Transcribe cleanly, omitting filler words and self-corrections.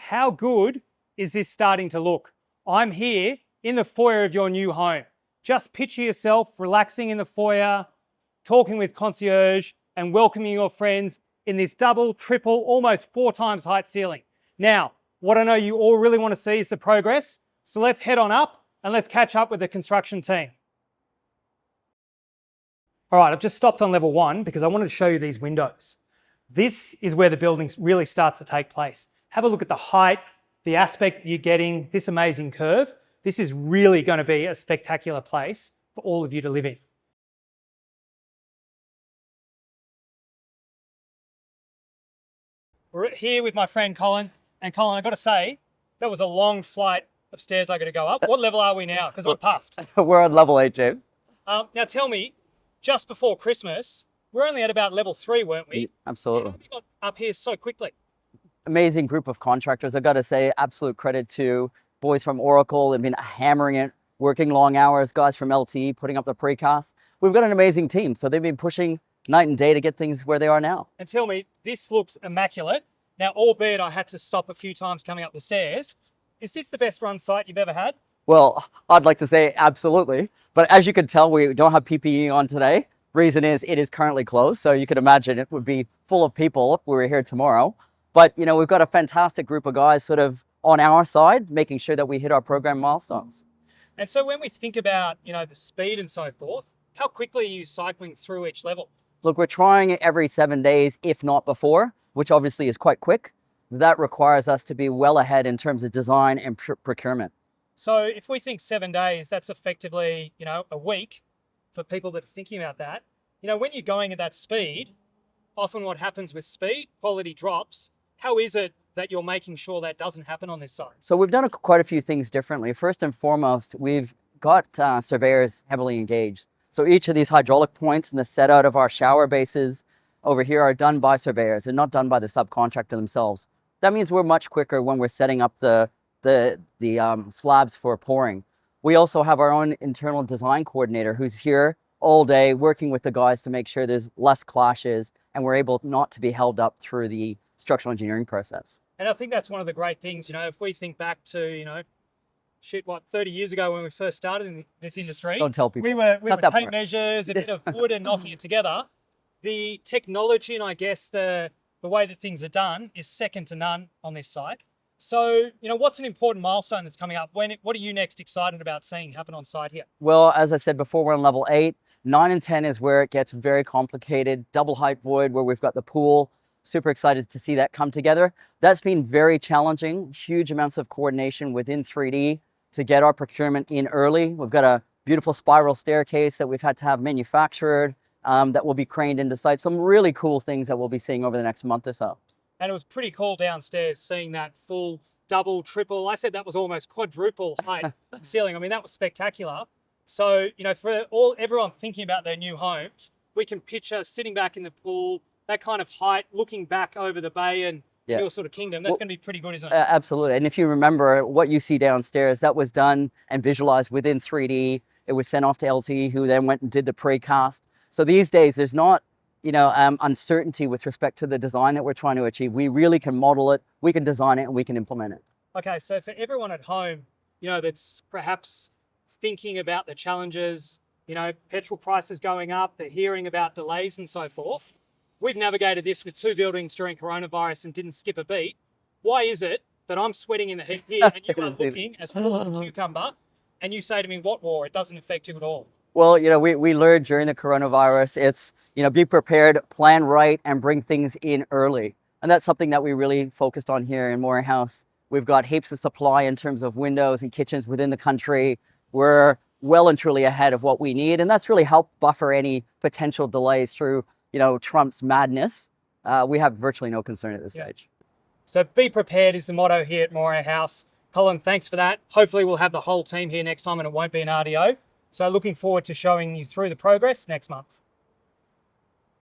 how good is this starting to look? I'm here in the foyer of your new home. Just picture yourself relaxing in the foyer, talking with concierge and welcoming your friends in this double, triple, almost 4 times height ceiling. Now, what I know you all really want to see is the progress. So let's head on up and let's catch up with the construction team. All right, I've just stopped on level 1 because I wanted to show you these windows. This is where the building really starts to take place. Have a look at the height, the aspect you're getting, this amazing curve. This is really going to be a spectacular place for all of you to live in. We're here with my friend Colin. And Colin, I've got to say, that was a long flight of stairs I got to go up. What level are we now? Because I'm puffed. We're on level 8, James. Now tell me, just before Christmas, we're only at about level 3, weren't we? Absolutely. How did we got up here so quickly? Amazing group of contractors. I've got to say, absolute credit to boys from Oracle. They've been hammering it, working long hours, guys from LTE, putting up the precast. We've got an amazing team. So they've been pushing night and day to get things where they are now. And tell me, this looks immaculate. Now, albeit I had to stop a few times coming up the stairs, is this the best run site you've ever had? Well, I'd like to say absolutely. But as you can tell, we don't have PPE on today. Reason is it is currently closed. So you could imagine it would be full of people if we were here tomorrow. But, you know, we've got a fantastic group of guys sort of on our side, making sure that we hit our program milestones. And so when we think about, you know, the speed and so forth, how quickly are you cycling through each level? Look, we're trying it every 7 days, if not before, which obviously is quite quick. That requires us to be well ahead in terms of design and procurement. So if we think 7 days, that's effectively, you know, a week for people that are thinking about that. You know, when you're going at that speed, often what happens with speed, quality drops. How is it that you're making sure that doesn't happen on this side? So we've done quite a few things differently. First and foremost, we've got surveyors heavily engaged. So each of these hydraulic points and the set out of our shower bases over here are done by surveyors and not done by the subcontractor themselves. That means we're much quicker when we're setting up the slabs for pouring. We also have our own internal design coordinator who's here all day working with the guys to make sure there's less clashes and we're able not to be held up through the structural engineering process. And I think that's one of the great things, you know, if we think back to, you know, 30 years ago when we first started in this industry. Don't tell people. We were tape measures, a bit of wood and knocking it together. The technology and I guess the way that things are done is second to none on this site. So, you know, what's an important milestone that's coming up? What are you next excited about seeing happen on site here? Well, as I said before, we're on level 8. 9 and 10 is where it gets very complicated. Double height void where we've got the pool. Super excited to see that come together. That's been very challenging. Huge amounts of coordination within 3D to get our procurement in early. We've got a beautiful spiral staircase that we've had to have manufactured that will be craned into site. Some really cool things that we'll be seeing over the next month or so. And it was pretty cool downstairs seeing that full double, triple, I said that was almost quadruple height ceiling. I mean, that was spectacular. So, you know, for everyone thinking about their new home, we can picture sitting back in the pool, that kind of height, looking back over the bay and your sort of kingdom. That's going to be pretty good, isn't it? Absolutely. And if you remember what you see downstairs, that was done and visualized within 3D. It was sent off to LTE, who then went and did the precast. So these days, there's not, you know, uncertainty with respect to the design that we're trying to achieve. We really can model it, we can design it, and we can implement it. Okay, so for everyone at home, you know, that's perhaps thinking about the challenges, you know, petrol prices going up, they're hearing about delays and so forth. We've navigated this with 2 buildings during coronavirus and didn't skip a beat. Why is it that I'm sweating in the heat here and you are looking as full of a cucumber and you say to me, what war? It doesn't affect you at all. Well, you know, we learned during the coronavirus, it's, you know, be prepared, plan right, and bring things in early. And that's something that we really focused on here in Moray House. We've got heaps of supply in terms of windows and kitchens within the country. We're well and truly ahead of what we need. And that's really helped buffer any potential delays through, you know, Trump's madness. We have virtually no concern at this stage. So be prepared is the motto here at Moray House. Colin, thanks for that. Hopefully we'll have the whole team here next time and it won't be an RDO. So looking forward to showing you through the progress next month.